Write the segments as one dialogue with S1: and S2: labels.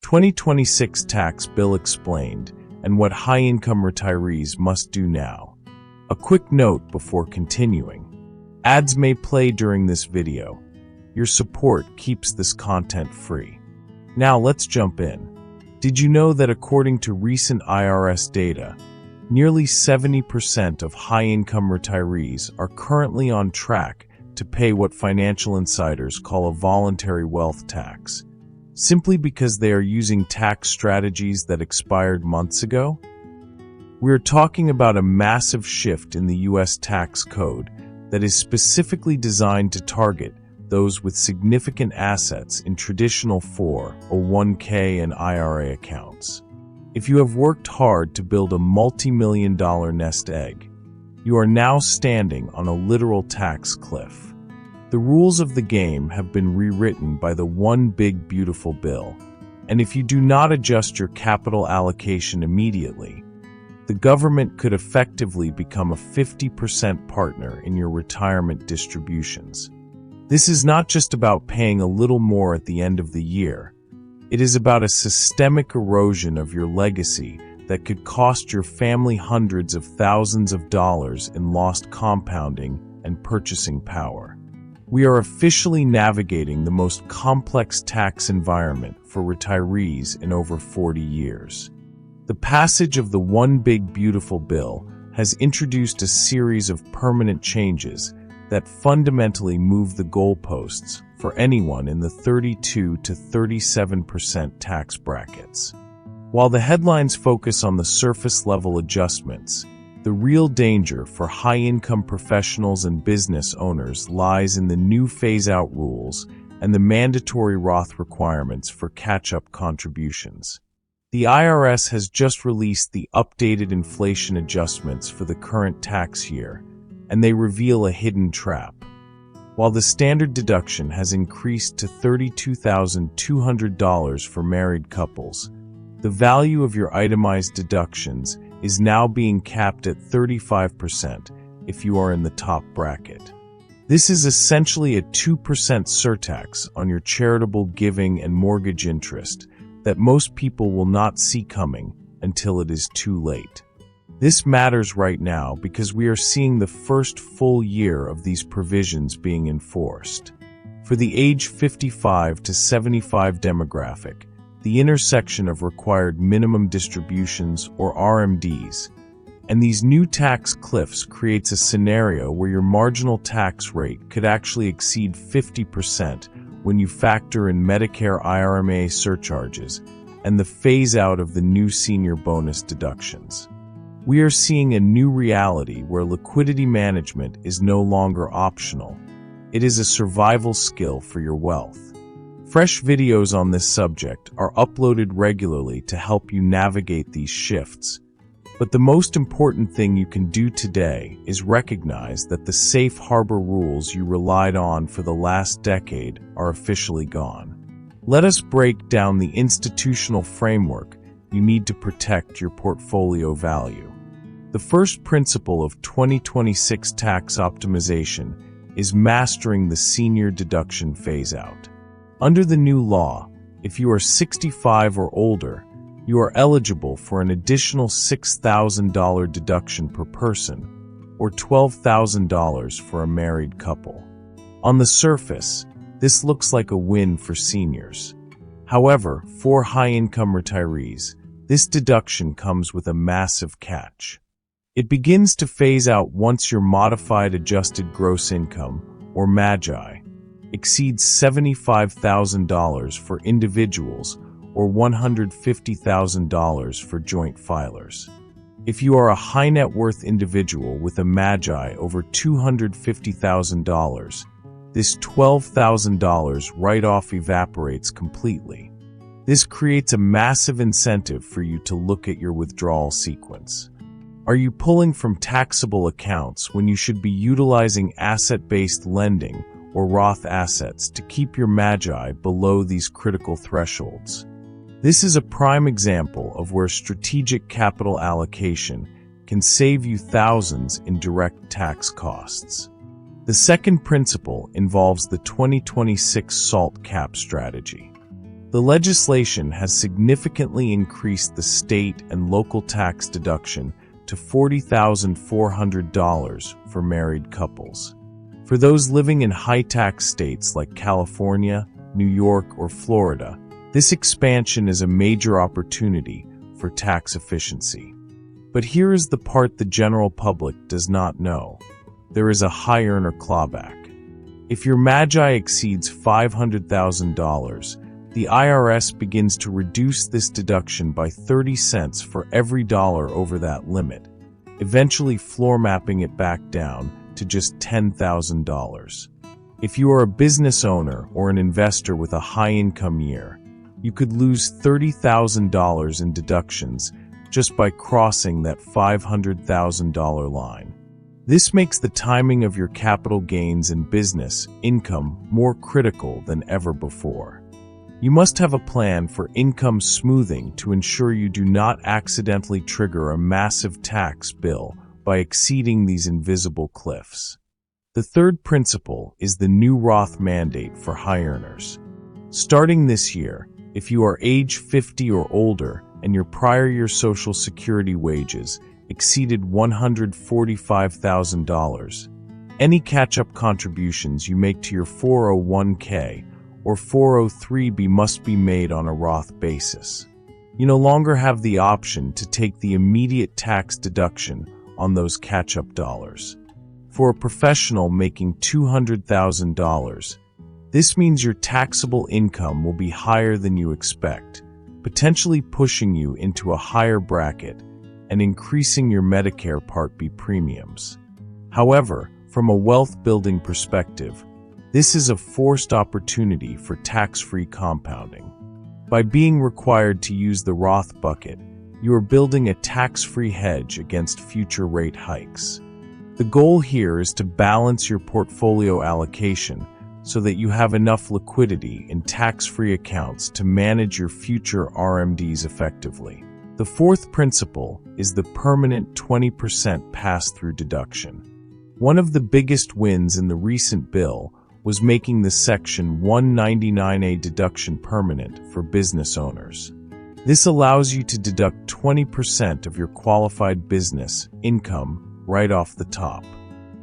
S1: 2026 Tax Bill Explained and what high-income retirees must do now. A quick note before continuing. Ads may play during this video. Your support keeps this content free. Now let's jump in. Did you know that according to recent IRS data, nearly 70% of high-income retirees are currently on track to pay what financial insiders call a voluntary wealth tax, simply because they are using tax strategies that expired months ago? We're talking about a massive shift in the U.S. tax code that is specifically designed to target those with significant assets in traditional 401k and IRA accounts. If you have worked hard to build a multi-million-dollar nest egg, you are now standing on a literal tax cliff. The rules of the game have been rewritten by the One Big Beautiful Bill, and if you do not adjust your capital allocation immediately, the government could effectively become a 50% partner in your retirement distributions. This is not just about paying a little more at the end of the year. It is about a systemic erosion of your legacy that could cost your family hundreds of thousands of dollars in lost compounding and purchasing power. We are officially navigating the most complex tax environment for retirees in over 40 years. The passage of the One Big Beautiful Bill has introduced a series of permanent changes that fundamentally move the goalposts for anyone in the 32 to 37% tax brackets. While the headlines focus on the surface-level adjustments, the real danger for high-income professionals and business owners lies in the new phase-out rules and the mandatory Roth requirements for catch-up contributions. The IRS has just released the updated inflation adjustments for the current tax year, and they reveal a hidden trap. While the standard deduction has increased to $32,200 for married couples, the value of your itemized deductions is now being capped at 35% if you are in the top bracket. This is essentially a 2% surtax on your charitable giving and mortgage interest that most people will not see coming until it is too late. This matters right now because we are seeing the first full year of these provisions being enforced. For the age 55 to 75 demographic, the intersection of required minimum distributions, or RMDs, and these new tax cliffs creates a scenario where your marginal tax rate could actually exceed 50% when you factor in Medicare IRMA surcharges and the phase-out of the new senior bonus deductions. We are seeing a new reality where liquidity management is no longer optional. It is a survival skill for your wealth. Fresh videos on this subject are uploaded regularly to help you navigate these shifts. But the most important thing you can do today is recognize that the safe harbor rules you relied on for the last decade are officially gone. Let us break down the institutional framework you need to protect your portfolio value. The first principle of 2026 tax optimization is mastering the senior deduction phase-out. Under the new law, if you are 65 or older, you are eligible for an additional $6,000 deduction per person, or $12,000 for a married couple. On the surface, this looks like a win for seniors. However, for high-income retirees, this deduction comes with a massive catch. It begins to phase out once your modified adjusted gross income, or MAGI, exceeds $75,000 for individuals or $150,000 for joint filers. If you are a high net worth individual with a MAGI over $250,000, this $12,000 write-off evaporates completely. This creates a massive incentive for you to look at your withdrawal sequence. Are you pulling from taxable accounts when you should be utilizing asset-based lending or Roth assets to keep your MAGI below these critical thresholds? This is a prime example of where strategic capital allocation can save you thousands in direct tax costs. The second principle involves the 2026 SALT cap strategy. The legislation has significantly increased the state and local tax deduction to $40,400 for married couples. For those living in high-tax states like California, New York, or Florida, this expansion is a major opportunity for tax efficiency. But here is the part the general public does not know. There is a high earner clawback. If your magi exceeds $500,000, the IRS begins to reduce this deduction by 30 cents for every dollar over that limit, eventually floor mapping it back down to just $10,000. If you are a business owner or an investor with a high income year, you could lose $30,000 in deductions just by crossing that $500,000 line. This makes the timing of your capital gains and business income more critical than ever before. You must have a plan for income smoothing to ensure you do not accidentally trigger a massive tax bill by exceeding these invisible cliffs. The third principle is the new Roth mandate for high earners. Starting this year, if you are age 50 or older and your prior year Social Security wages exceeded $145,000, any catch-up contributions you make to your 401k or 403b must be made on a Roth basis. You no longer have the option to take the immediate tax deduction on those catch-up dollars. For a professional making $200,000, this means your taxable income will be higher than you expect, potentially pushing you into a higher bracket and increasing your Medicare Part B premiums. However, from a wealth-building perspective, this is a forced opportunity for tax-free compounding. By being required to use the Roth bucket, you are building a tax-free hedge against future rate hikes. The goal here is to balance your portfolio allocation so that you have enough liquidity in tax-free accounts to manage your future RMDs effectively. The fourth principle is the permanent 20% pass-through deduction. One of the biggest wins in the recent bill was making the Section 199A deduction permanent for business owners. This allows you to deduct 20% of your qualified business income right off the top.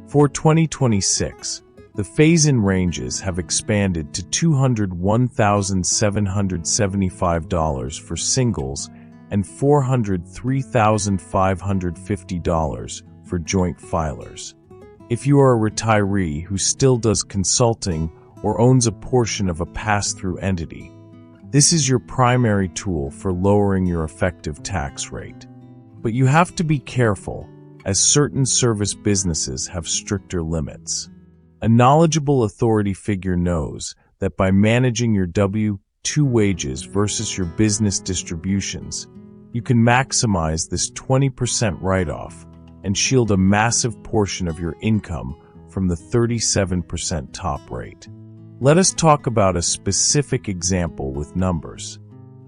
S1: For 2026, the phase-in ranges have expanded to $201,775 for singles and $403,550 for joint filers. If you are a retiree who still does consulting or owns a portion of a pass-through entity, this is your primary tool for lowering your effective tax rate. But you have to be careful, as certain service businesses have stricter limits. A knowledgeable authority figure knows that by managing your W-2 wages versus your business distributions, you can maximize this 20% write-off and shield a massive portion of your income from the 37% top rate. Let us talk about a specific example with numbers.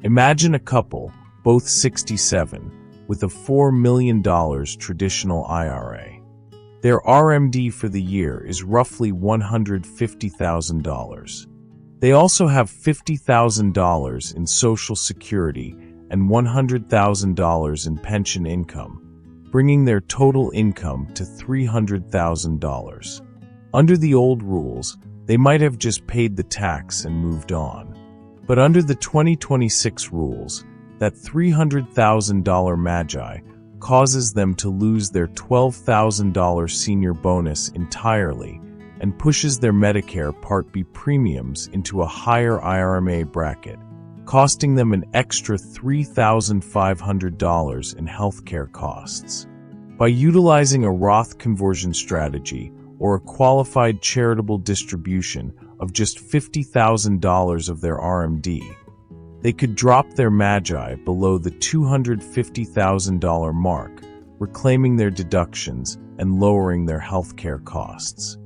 S1: Imagine a couple, both 67, with a $4 million traditional IRA. Their RMD for the year is roughly $150,000. They also have $50,000 in Social Security and $100,000 in pension income, bringing their total income to $300,000. Under the old rules, they might have just paid the tax and moved on. But under the 2026 rules, that $300,000 magi causes them to lose their $12,000 senior bonus entirely and pushes their Medicare Part B premiums into a higher IRMA bracket, costing them an extra $3,500 in healthcare costs. By utilizing a Roth conversion strategy or a qualified charitable distribution of just $50,000 of their RMD, they could drop their magi below the $250,000 mark, reclaiming their deductions and lowering their healthcare costs.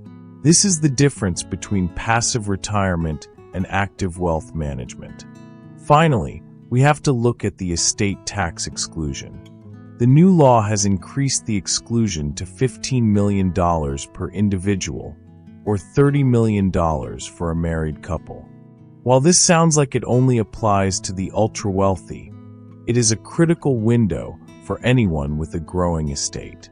S1: This is the difference between passive retirement and active wealth management. Finally, we have to look at the estate tax exclusion. The new law has increased the exclusion to $15 million per individual, or $30 million for a married couple. While this sounds like it only applies to the ultra-wealthy, it is a critical window for anyone with a growing estate.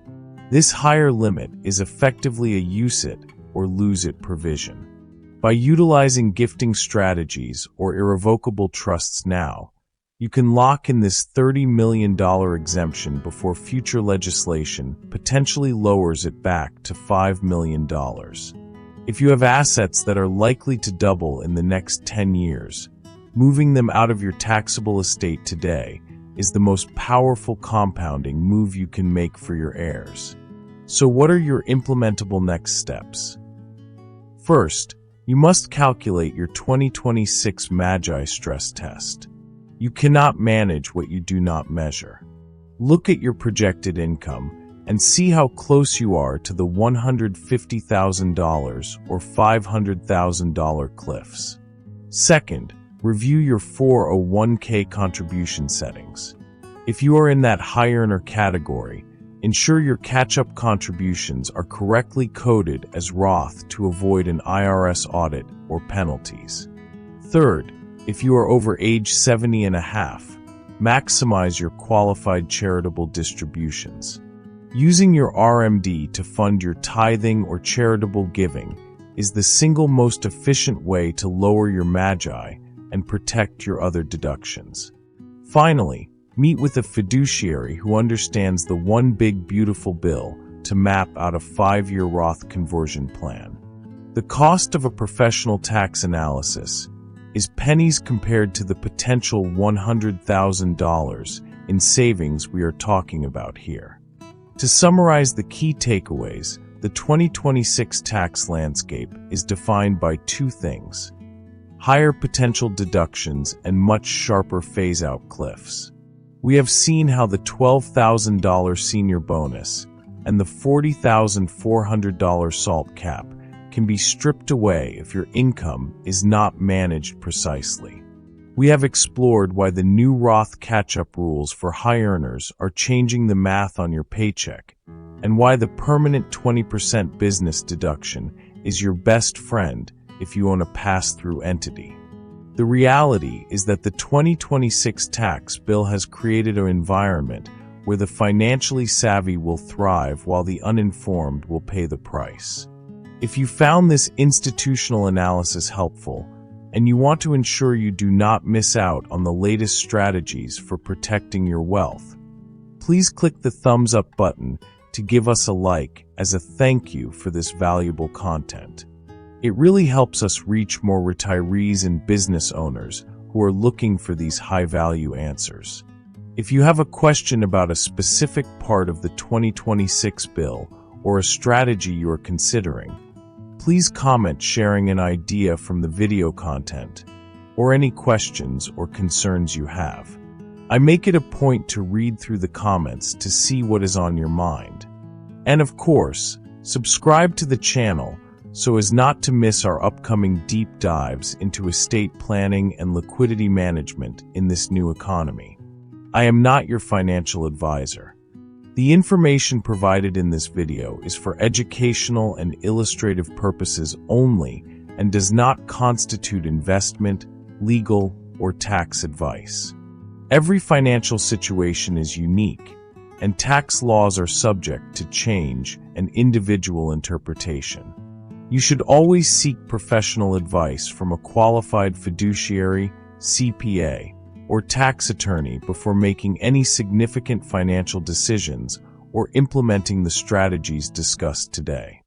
S1: This higher limit is effectively a use it or lose it provision. By utilizing gifting strategies or irrevocable trusts now, you can lock in this $30 million exemption before future legislation potentially lowers it back to $5 million. If you have assets that are likely to double in the next 10 years, moving them out of your taxable estate today is the most powerful compounding move you can make for your heirs. So what are your implementable next steps? First, you must calculate your 2026 Magi stress test. You cannot manage what you do not measure. Look at your projected income and see how close you are to the $150,000 or $500,000 cliffs. Second, review your 401k contribution settings. If you are in that high earner category, ensure your catch-up contributions are correctly coded as Roth to avoid an IRS audit or penalties. Third, if you are over age 70 and a half, maximize your qualified charitable distributions. Using your RMD to fund your tithing or charitable giving is the single most efficient way to lower your Magi and protect your other deductions. Finally, meet with a fiduciary who understands the one big beautiful bill to map out a 5-year Roth conversion plan. The cost of a professional tax analysis is pennies compared to the potential $100,000 in savings we are talking about here. To summarize the key takeaways, the 2026 tax landscape is defined by two things: higher potential deductions and much sharper phase-out cliffs. We have seen how the $12,000 senior bonus and the $40,400 SALT cap can be stripped away if your income is not managed precisely. We have explored why the new Roth catch-up rules for high earners are changing the math on your paycheck, and why the permanent 20% business deduction is your best friend if you own a pass-through entity. The reality is that the 2026 tax bill has created an environment where the financially savvy will thrive while the uninformed will pay the price. If you found this institutional analysis helpful, and you want to ensure you do not miss out on the latest strategies for protecting your wealth, please click the thumbs up button to give us a like as a thank you for this valuable content. It really helps us reach more retirees and business owners who are looking for these high-value answers. If you have a question about a specific part of the 2026 bill or a strategy you are considering, please comment sharing an idea from the video content or any questions or concerns you have. I make it a point to read through the comments to see what is on your mind. And of course, subscribe to the channel so as not to miss our upcoming deep dives into estate planning and liquidity management in this new economy. I am not your financial advisor. The information provided in this video is for educational and illustrative purposes only and does not constitute investment, legal, or tax advice. Every financial situation is unique, and tax laws are subject to change and individual interpretation. You should always seek professional advice from a qualified fiduciary, CPA, or tax attorney before making any significant financial decisions or implementing the strategies discussed today.